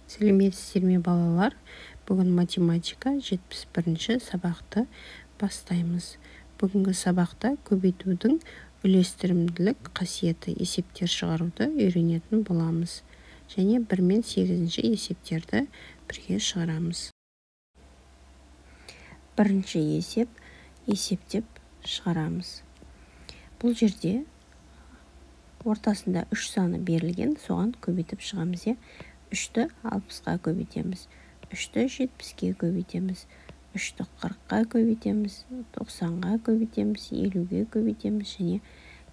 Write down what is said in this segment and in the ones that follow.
Сәлеметсіздер ме балалар? Бүгін математика 71-ші сабақты бастаймыз. Бүгінгі сабақта көбейтудің үлестірімділік қасиеті есептер шығаруды үйренетін боламыз. Және 1 мен 8-ші есептерді бірге шығарамыз. Бірінші есеп есептеп шығарамыз. Бұл жерде ортасында 3 саны берілген, соған көбейтіп шығамыз. 3-ті 60-ға көбейтеміз, 3-ті 70-ге көбейтеміз, 3-ті 40-ға көбейтеміз, 90-ға көбейтеміз, 50-ге көбейтеміз және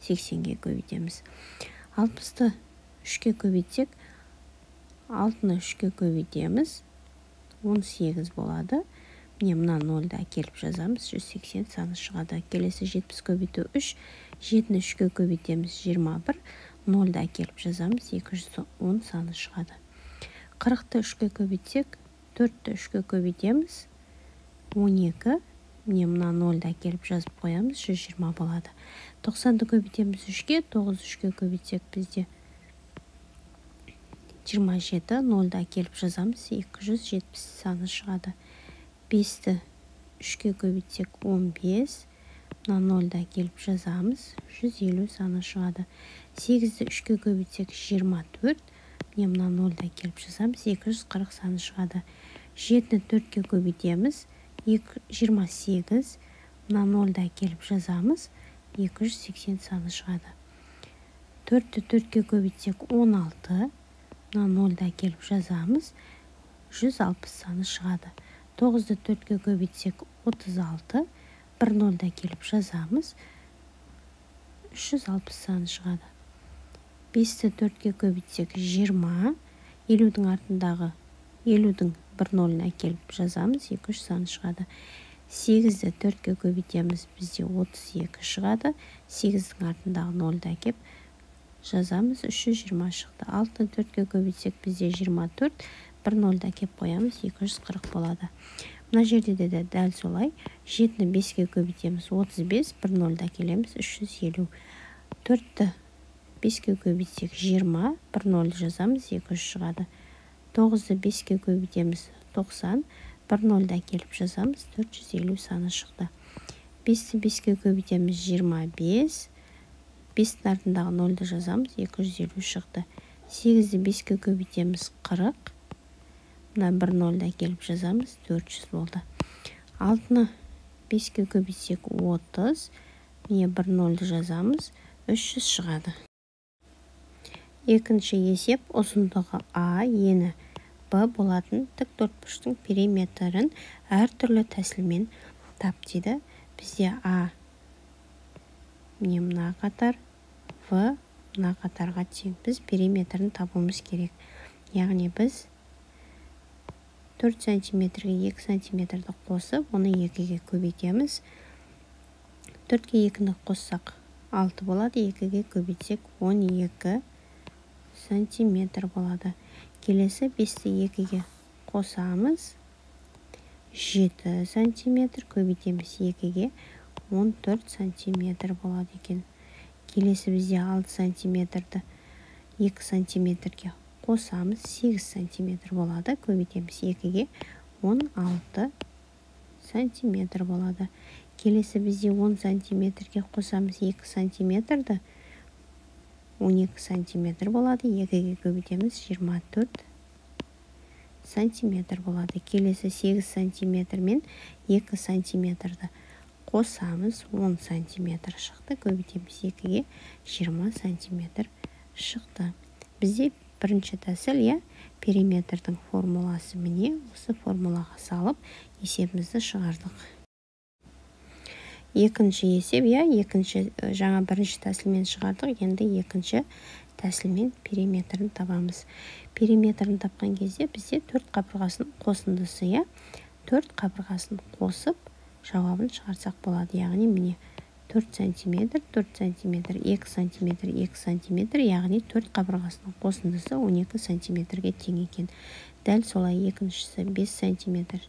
80-ге көбейтеміз. 60-ты 3-ке көбейтсек, 6-ны 3-ке көбейтеміз, 18 болады. Міне мына 0-ды әкеліп жазамыз, 180 саны шығады. Келесі 70 көбейту 3, 7-ні 3-ке көбейтеміз, 21, 0-ды әкеліп жазамыз, 210 саны шығады. 40-ты 3-ке көбейтсек, 4-ті 3-ке көбейтеміз, 12, міне мына 0-ды әкеліп жазып қоямыз, 120 болады. 90-ды көбейтеміз 3-ке, 9-ді 3-ке көбейтсек бізде 27, 0-ды әкеліп жазамыз, 270 саны шығады. 5-ті 3-ке көбейтсек 15, мына 0-ды әкеліп жазамыз, 150 саны шығады. 8-ді 3-ке көбейтсек 24, міне мына 0-ды әкеліп жазамыз, 240 саны шығады. 7-ні 4-ке көбейтеміз, 28, мына 0-ды әкеліп жазамыз, 280 саны шығады. 4-ті 4-ке көбейтсек 16, мына 0-ды әкеліп жазамыз, 160 саны шығады. 9-ді 4-ке көбейтсек 36, 1 0-ды әкеліп жазамыз, 360 саны шығады. 5-ті 4-ке көбейтсек 20, 50-дің артындағы 50-дің 1 0-ын әкеліп жазамыз, 200 саны шығады. 8-ді 4-ке көбейтеміз, бізде 32 шығады. 8-дің артындағы 0-ды әкеп жазамыз, 320 шықты. 6-ды 4-ке көбейтсек, бізде 24, 1 0-ды әкеп қоямыз, 240 болады. Мына жерде де дәл солай. 7-ні 5-ке көбейтеміз, 35, 1 0-ды әкелеміз, 350. 4-ті 5-ке көбейтсек 20, 1 0-ды жазамыз, 200 шығады. 9-ды 5-ке көбейтеміз, 90, 1 0-ды әкеліп жазамыз, 450 саны шықты. 5-ті 5-ке көбейтеміз, 25, 5-дің артындағы 0-ды жазамыз, 250 шықты. 8-ді 5-ке көбейтеміз, 40, мына 1 0-ды әкеліп жазамыз, 400 болды. 6-ны 5-ке көбейтсек 30, міне 1 0-ды жазамыз, 300 шығады. Екінші есеп ұзындығы А, ені Б болатын тік төртбұрыштың периметрін әртүрлі тәсілмен тап дейді. Бізде А міне мына қатар, В мына қатарға тең. Біз периметрін табуымыз керек. Яғни біз 4 сантиметрге 2 сантиметрді қосып, оны 2-ге көбейтеміз. 4-ге 2-ні қоссақ 6 болады, 2-ге көбейтсек 12 сантиметр болады. Келесі 5-ті 2-ге қосамыз, 7 сантиметр, көбейтеміз 2-ге 14 сантиметр болады екен. Келесі бізде 6 сантиметрді 2 сантиметрге қосамыз, 8 сантиметр болады, көбейтеміз 2-ге 16 сантиметр болады. Келесі бізде 10 сантиметрге қосамыз, 2 сантиметрді 12 сантиметр болады, 2-ге көбейтеміз, 24 сантиметр болады. Келесі 8 сантиметр мен 2 сантиметрді қосамыз, 10 сантиметр шықты, көбейтеміз 2-ге 20 сантиметр шықты. Бізде бірінші тәсіл, периметрдің формуласы міне, осы формулаға салып, есебімізді шығардық. Екінші есеп, жаңа бірінші тәсілмен шығардық, енді екінші тәсілмен периметрін табамыз. Периметрін тапқан кезде бізде 4 қабырғасын қосындысы, 4 қабырғасын қосып, жауабын шығарсақ болады. Яғни міне 4 сантиметр, 4 сантиметр, 2 сантиметр, 2 сантиметр, яғни 4 қабырғасының қосындысы 12 сантиметрге тең екен. Дәл солай екіншісі 5 сантиметр,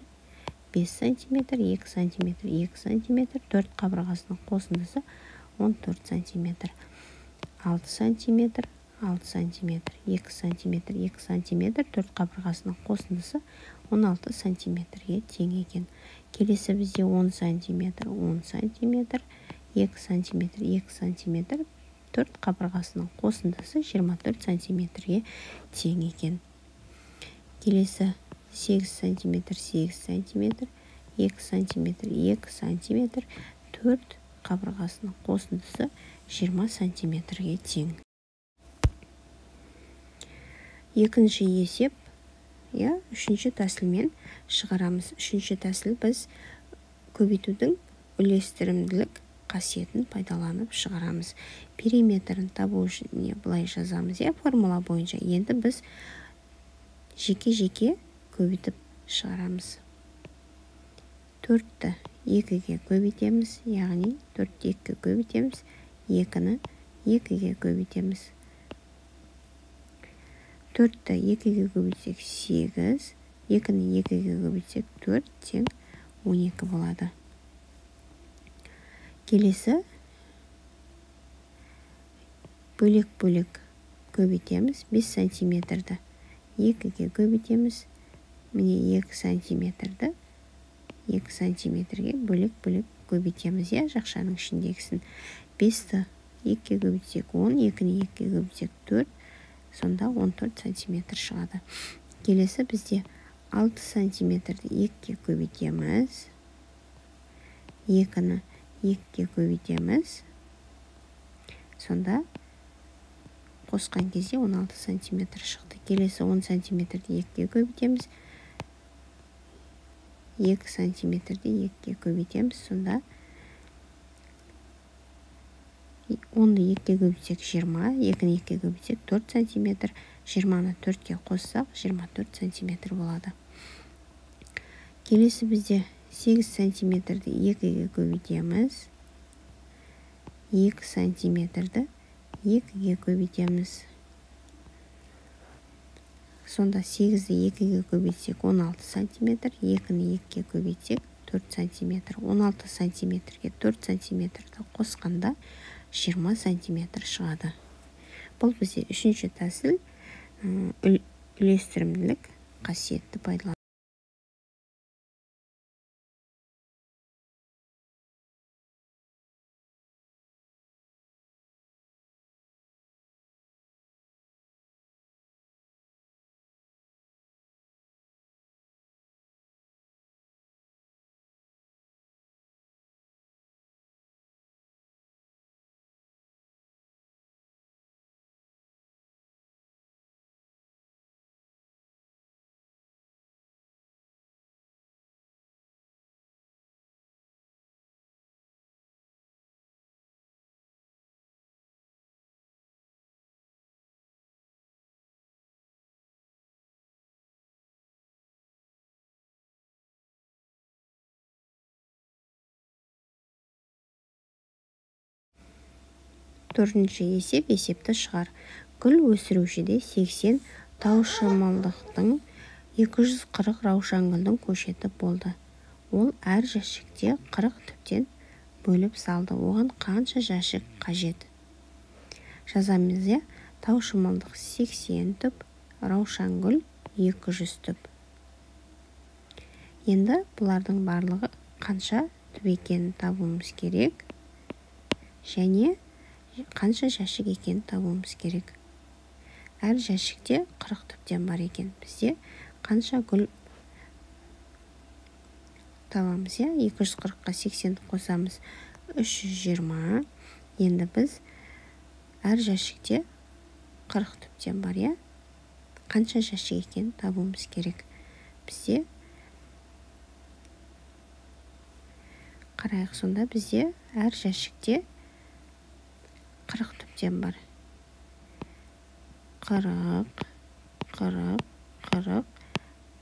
5 сантиметр, 2 сантиметр, 2 сантиметр, 4 қабырғасының қосындысы 14 сантиметр. 6 сантиметр, 6 сантиметр, 2 сантиметр, 2 сантиметр, төрт қабырғасының қосындысы 16 сантиметрге тең екен. Келесі бізде 10 сантиметр, 10 сантиметр, 2 сантиметр, 2 сантиметр, төрт қабырғасының қосындысы 24 сантиметрге тең екен. Келесі 8 сантиметр, 8 сантиметр, 2 сантиметр, 2 сантиметр, төрт қабырғасының қосындысы 20 сантиметрге тең. Екінші есеп, үшінші тәсілмен шығарамыз. Үшінші тәсіл біз көбейтудің үлестірімділік қасиетін пайдаланып шығарамыз. Периметрін табу үшін былай жазамыз, формула бойынша. Енді біз жеке-жеке көбейтіп шығарамыз. 4-ті 2-ге көбейтеміз, яғни 4-ті 2-ге көбейтеміз, 2-ні 2-ге көбейтеміз. 4-ті 2-ге көбейтсек 8, 2-ні 2-ге көбейтсек 4 тең 12 болады. Келесі бөлек-бөлек көбейтеміз. 5 сантиметрді 2-ге көбейтеміз. Міне 2 сантиметрді 2 сантиметрге бөлек-бөлек көбейтеміз. Жақшаның ішіндегісін. 5-ті 2-ге көбейтсек 10, 2-ні 2-ге көбейтсек 4, сонда 14 сантиметр шығады. Келесі бізде 6 сантиметрді 2-ге көбейтеміз. 2-ні 2-ге көбейтеміз. Сонда қосқан кезде 16 сантиметр шықты. Келесі 10 сантиметрді 2-ге көбейтеміз. 2 сантиметрді 2-ге көбейтеміз. Сонда 10-ды 2-ге көбейтсек 20, 2-ні 2-ге көбейтсек 4 сантиметр, 20-ны 4-ге қоссақ 24 сантиметр болады. Келесі бізде 8 сантиметрді 2-ге көбейтеміз. 2 сантиметрді 2-ге көбейтеміз. Сонда 8-ді 2-ге көбейтсек 16 сантиметр, 2-ні 2-ге көбейтсек 4 сантиметр. 16 сантиметрге 4 сантиметрді қосқанда 20 сантиметр шығады. Бұл бізде үшінші тәсіл үлестірімділік қасиетті пайдаланады. Төртінші есеп, есепті шығар. Гүл өсірушіде 80 таушымылдықтың 240 раушангүлдің көшеті болды. Ол әр жәшікте 40 түптен бөліп салды. Оған қанша жәшік қажет? Жазамыз, таушымылдық 80 түп, раушангүл 200 түп. Енді бұлардың барлығы қанша түп екенін табуымыз керек. Және қанша жәшік екенін табуымыз керек. Әр жәшікте 40 түптен бар екен. Бізде қанша гүл табамыз? 240-қа 80 қосамыз, 320. Енді біз әр жәшікте 40 түптен бар. Қанша жәшік екенін табуымыз керек. Бізде қарайық, сонда бізде әр жәшікте 40 түптен бар. 40, 40, 40,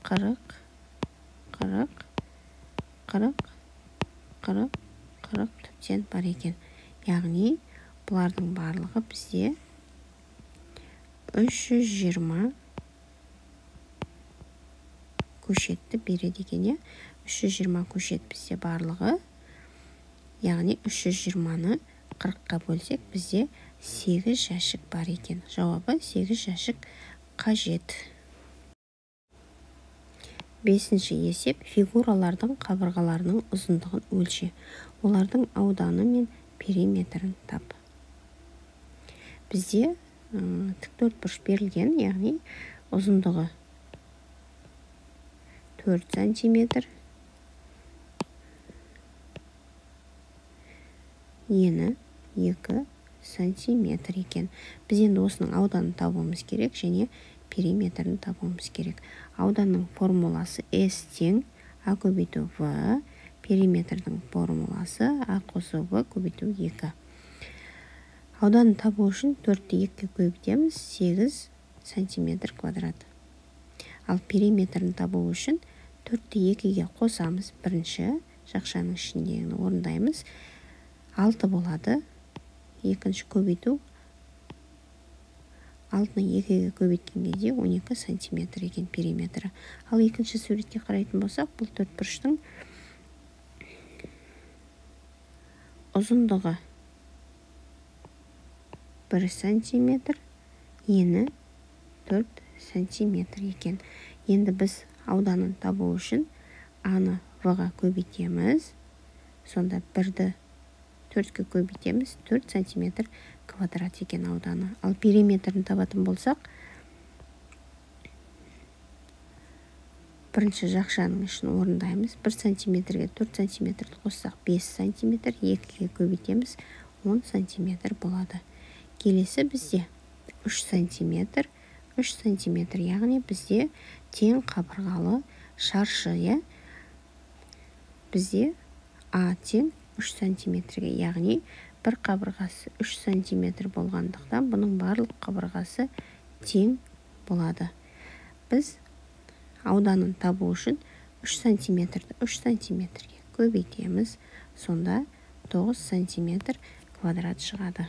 40, 40, 40, 40, 40 түптен бар екен. Яғни бұлардың барлығы бізде 320 көшетті береді екен. 320 көшет бізде барлығы. Яғни 320-ны 40-қа бөлсек, бізде 8 жәшік бар екен. Жауабы 8 жәшік қажет. Бесінші есеп: фигуралардың қабырғаларының ұзындығын өлше. Олардың ауданы мен периметрін тап. Бізде тіктөртбұрыш берілген, яғни ұзындығы 4 сантиметр, ені 2 сантиметр екен. Біз енді осының ауданын табуымыз керек және периметрін табуымыз керек. Ауданның формуласы S тең А көбейту В, периметрдің формуласы А қосу В көбейту 2. Ауданын табу үшін 4-ті 2-ге көбейтеміз, 8 сантиметр квадрат. Ал периметрін табу үшін 4-ті 2-ге қосамыз, бірінші жақшаның ішіндегіні орындаймыз, 6 болады. Екінші көбейту 6-ны 2-ге көбейткен кезде 12 сантиметр екен периметрі. Ал екінші суретке қарайтын болсақ, бұл төртбұрыштың ұзындығы 1 сантиметр, ені 4 сантиметр екен. Енді біз ауданын табу үшін А-ны В-ға көбейтеміз. Сонда 1-ді 4-ге көбейтеміз, 4 сантиметр квадрат екен ауданы. Ал периметрін табатын болсақ, бірінші жақшаның ішін орындаймыз. 1 сантиметрге 4 сантиметрді қоссақ 5 сантиметр, 2-ге көбейтеміз, 10 сантиметр болады. Келесі бізде 3 сантиметр, яғни бізде тең қабырғалы шаршы, бізде А тең 3 сантиметрге, яғни бір қабырғасы 3 сантиметр болғандықтан бұның барлық қабырғасы тең болады. Біз ауданын табу үшін 3 сантиметрді 3 сантиметрге көбейтеміз, сонда 9 сантиметр квадрат шығады.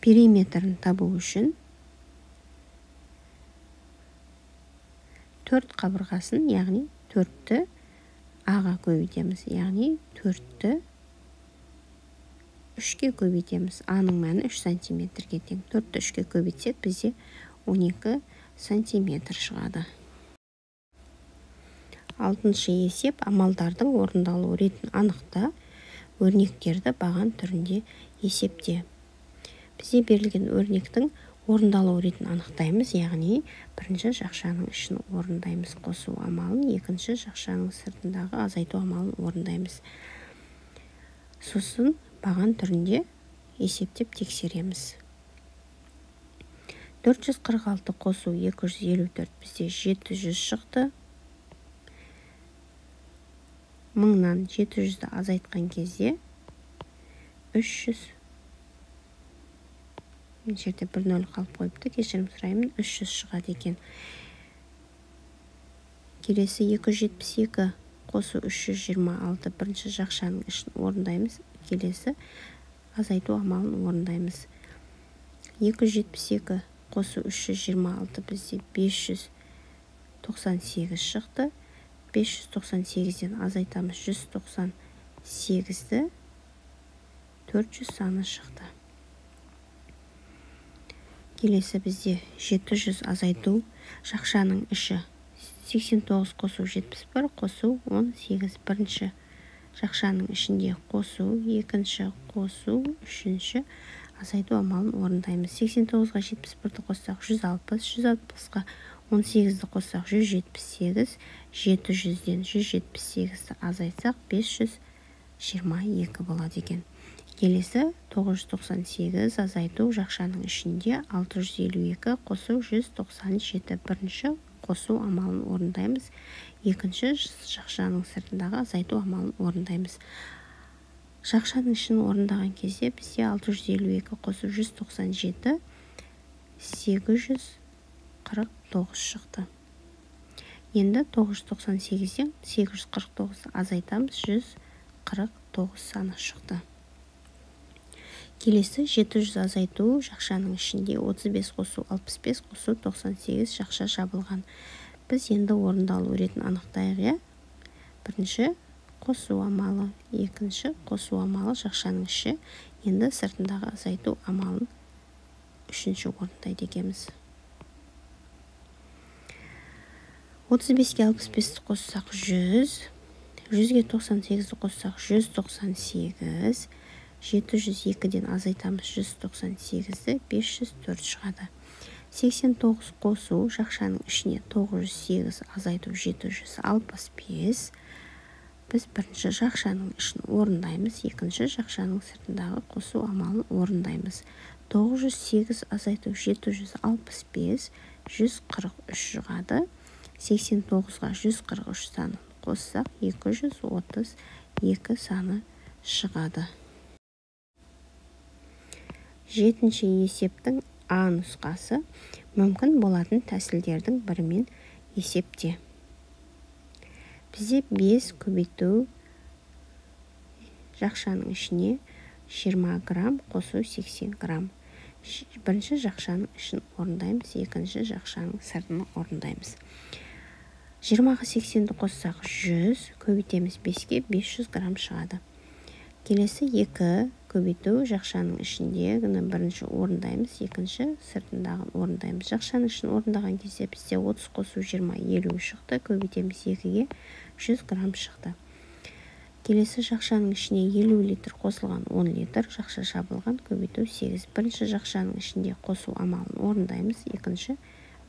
Периметрін табу үшін 4 қабырғасын, яғни 4-ті А-ға көбейтеміз, яғни 4-ті 3-ке көбейтеміз. А-ның мәні 3 сантиметрге тең. 4-ті 3-ке көбейтсек, бізде 12 сантиметр шығады. Алтыншы есеп: амалдардың орындалу ретін анықта, өрнектерді баған түрінде есепте. Бізде берілген өрнектің орындалу ретін анықтаймыз, яғни бірінші жақшаның ішін орындаймыз, қосу амалын, екінші жақшаның сыртындағы азайту амалын орындаймыз. Сосын баған түрінде есептеп тексереміз. 446 қосу 254 бізде 700 шықты. 1000-нан 700-ді азайтқан кезде 300. Мен жерде 1-0 қалып қойыпты, кешірім сұраймын, 300 шығады екен. Келесі 272 қосу 326 бірінші жақшаның ішін орындаймыз. Келесі азайту амалын орындаймыз. 272 қосу 326 бізде 598 шықты. 598-ден азайтамыз 198-ді, 400 саны шықты. Келесі бізде 700 азайту, жақшаның іші 89 қосу 71 қосу 18, бірінші жақшаның ішінде қосу, екінші қосу, үшінші азайту амалын орындаймыз. 89-ға 71-ді қоссақ 160, 160-ға 18-ді қоссақ 178, 700-ден 178-ді азайтсақ 522 болады екен. Келесі 998 азайту, жақшаның ішінде 652 қосу 197, бірінші қосу амалын орындаймыз, екінші жақшаның сыртындағы азайту амалын орындаймыз. Жақшаның ішін орындаған кезде бізде 652 қосу 197, 849 шықты. Енді 998-ден 849-ды азайтамыз, 149 саны шықты. Келесі 700 азайту, жақшаның ішінде 35 қосу 65 қосу 98 жақша жабылған. Біз енді орындалу ретін анықтайық. Бірінші қосу амалы. Екінші қосу амалы жақшаның іші. Енді сыртындағы азайту амалын үшінші орындайды екенбіз. 35-ке 65-ті қоссақ 100, 100-ге 98-ті қоссақ 198, 702-ден азайтамыз 198-ді, 504 шығады. 89 қосу жақшаның ішіне 908 азайту 765. Біз бірінші жақшаның ішін орындаймыз, екінші жақшаның сыртындағы қосу амалын орындаймыз. 908 азайту 765, 143 шығады. 89-ға 143 санын қоссақ 232 саны шығады. Жетінші есептің А нұсқасы мүмкін болатын тәсілдердің бірімен есепте. Бізде 5 көбейту жақшаның ішіне 20 грамм қосу 80 грамм. Бірінші жақшаның ішін орындаймыз, екінші жақшаның сыртын орындаймыз. 20-ға 80-ді қоссақ 100, көбейтеміз 5-ке 500 грамм шығады. Келесі 2 көбейту жақшаның ішінде бірінші орындаймыз, екінші сыртындағы орындаймыз. Жақшаның ішін орындаған кезде бізде 30 қосу 20, 50 шықты, көбейтеміз 2-ге 100 грамм шықты. Келесі жақшаның ішіне 50 литр қосылған 10 литр, жақша жабылған, көбейту 8. Бірінші жақшаның ішінде қосу амалын орындаймыз, екінші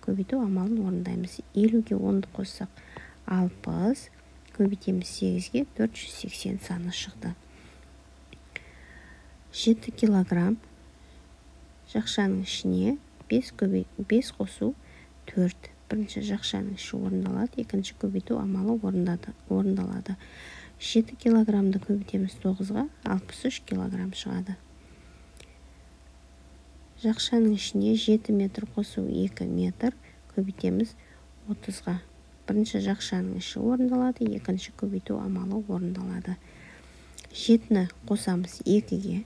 көбейту амалын орындаймыз. 50-ге 10-ды қоссақ 60, көбейтеміз 8-ге 480 саны шықты. 7 килограмм жақшаның ішіне 5 қосу 4. Бірінші жақшаның іші орындалады, екінші көбейту амалы орындалады. 7 килограммды көбейтеміз 9-ға 63 килограмм шығады. Жақшаның ішіне 7 метр қосу 2 метр, көбейтеміз 30-ға. Бірінші жақшаның іші орындалады, екінші көбейту амалы орындалады. 7-ні қосамыз 2-ге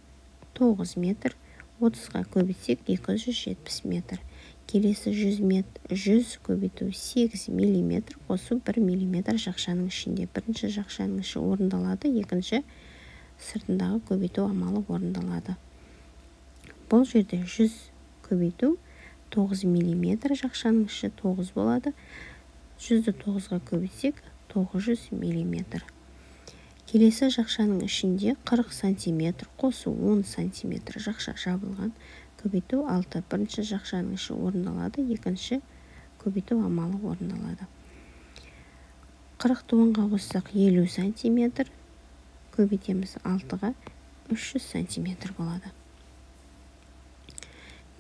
9 метр, 30-ға көбейтсек 270 метр. Келесі 100 көбейту 8 миллиметр, қосу 1 миллиметр жақшаның ішінде. Бірінші жақшаның іші орындалады, екінші сыртындағы көбейту амалы орындалады. Бұл жерде 100 көбейту 9 миллиметр, жақшаның іші 9 болады. 100-ді 9-ға көбейтсек 900 миллиметр. Келесі жақшаның ішінде 40 сантиметр, қосу 10 сантиметр жақша жабылған, көбейту 6. Бірінші жақшаның іші орындалады, екінші көбейту амалы орындалады. 40-ті 10-ға қоссақ 50 сантиметр, көбейтеміз 6-ға 300 сантиметр болады.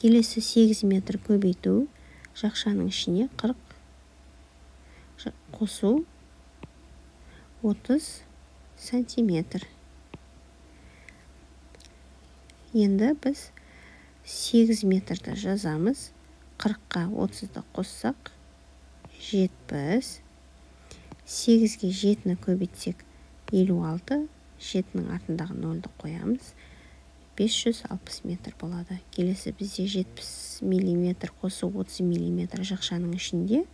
Келесі 8 метр көбейту жақшаның ішіне 40 қосу 30 сантиметр. Енді біз 8 метрді жазамыз. 40-қа 30-ды қоссақ 70. 8-ге 7-ні көбейтсек 56. 7-нің артындағы 0-ді қоямыз. 560 метр болады. Келесі бізде 70 миллиметр қосу 30 миллиметр жақшаның ішінде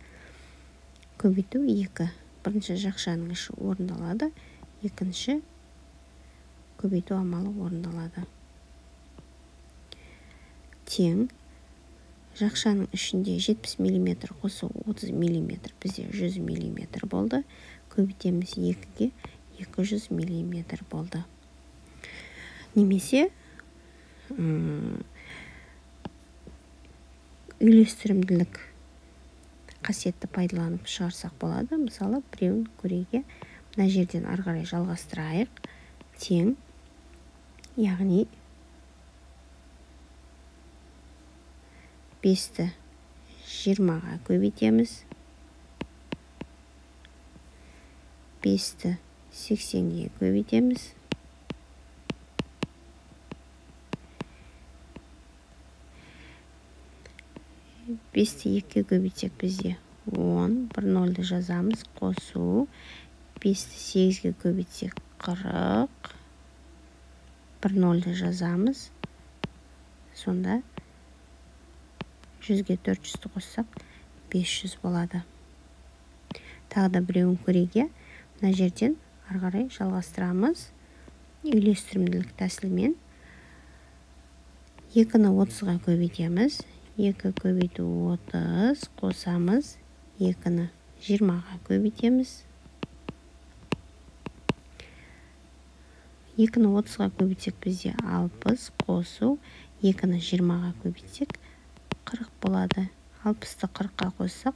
көбейту 2. Бірінші жақшаның іші орындалады, екінші көбейту амалы орындалады. Тең жақшаның ішінде 70 миллиметр қосу 30 миллиметр бізде 100 миллиметр болды. Көбейтеміз 2-ге 200 миллиметр болды. Немесе үйлестірімділік қасиетті пайдаланып шығарсақ болады. Мысалы, біреуін көреге мына жерден ары қарай жалғастырайық. Тең, яғни 5-ті 20-ға көбейтеміз. 5-ті 80-ге көбейтеміз. 5-ті 2-ге көбейтсек бізде 10, 1 0-ді жазамыз, қосу. 5-ті 8-ге көбейтсек 40, 1 0-ді жазамыз. Сонда 100-ге 400-ді қоссақ 500 болады. Тағы да біреуін көреге мына жерден ары қарай жалғастырамыз. Үйлестірімділік тәсілімен 2-ні 30-ға көбейтеміз. 2 көбейту 30 қосамыз. 2-ні 20-ға көбейтеміз. 2-ні 30-ға көбейтсек бізде 60 қосу. 2-ні 20-ға көбейтсек 40 болады. 60-ты 40-қа қоссақ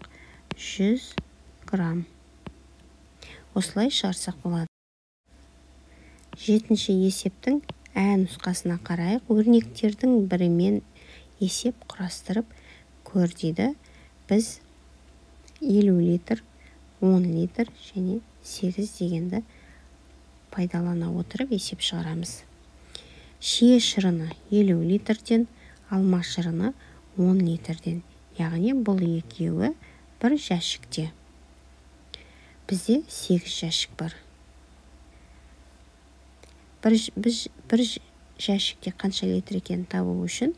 100 грамм. Осылай шығарсақ болады. 7-ші есептің ә нұсқасына қарайық. Өрнектердің бірімен есеп құрастырып көр дейді. Біз 50 литр, 10 литр және 8 дегенді пайдалана отырып есеп шығарамыз. Шие шырыны 50 литрден, алма шырыны 10 литрден. Яғни бұл екеуі бір жәшікте. Бізде 8 жәшік бар. Бір жәшікте қанша литр екенін табу үшін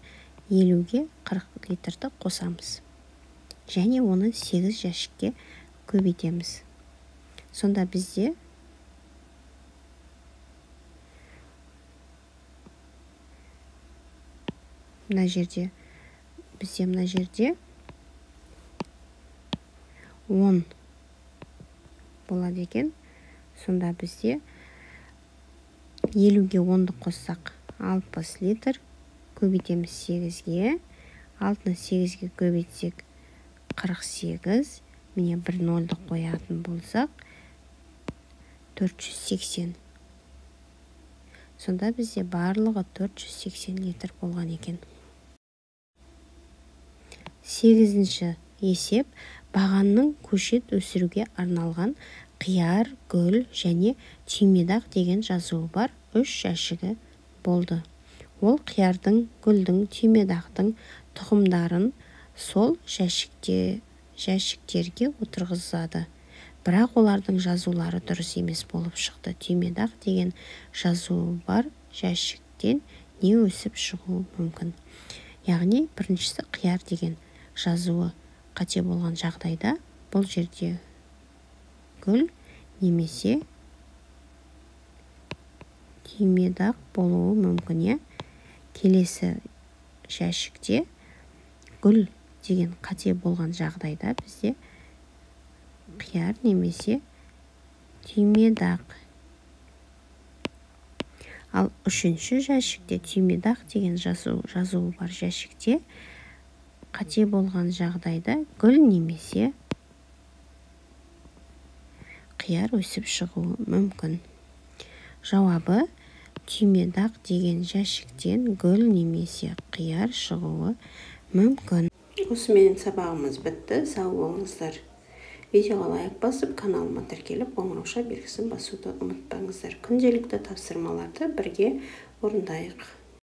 50-ге 40 литрді қосамыз. Және оны 8 жәшікке көбейтеміз. Сонда бізде мына жерде 10 болады екен. Сонда бізде 50-ге 10-ды қоссақ 60 литр, көбейтеміз 8-ге. 6-ны 8-ге көбейтсек 48. Міне бір нөлді қоятын болсақ 480. Сонда бізде барлығы 480 литр болған екен. 8-ші есеп бағанның көшет өсіруге арналған қияр, гүл және түймедақ деген жазуы бар 3 жәшігі болды. Ол қиярдың, гүлдің, түймедақтың тұқымдарын сол жәшіктерге отырғызады. Бірақ олардың жазулары дұрыс емес болып шықты. Түймедақ деген жазуы бар жәшіктен не өсіп шығуы мүмкін? Яғни біріншісі қияр деген жазуы қате болған жағдайда бұл жерде гүл немесе түймедақ болуы мүмкін. Келесі жәшікте гүл деген қате болған жағдайда бізде қияр немесе түймедақ. Ал 3-ші жәшікте түймедақ деген жазуы бар жәшікте қате болған жағдайда гүл немесе қияр өсіп шығуы мүмкін. Жауабы түймедақ деген жәшіктен гүл немесе қияр шығуы мүмкін. Осымен сабағымыз бітті. Сау болыңыздар. Видеоға лайк басып, каналыма тіркеліп, қоңырауша белгісін басуды ұмытпаңыздар. Күнделікті тапсырмаларды бірге орындайық.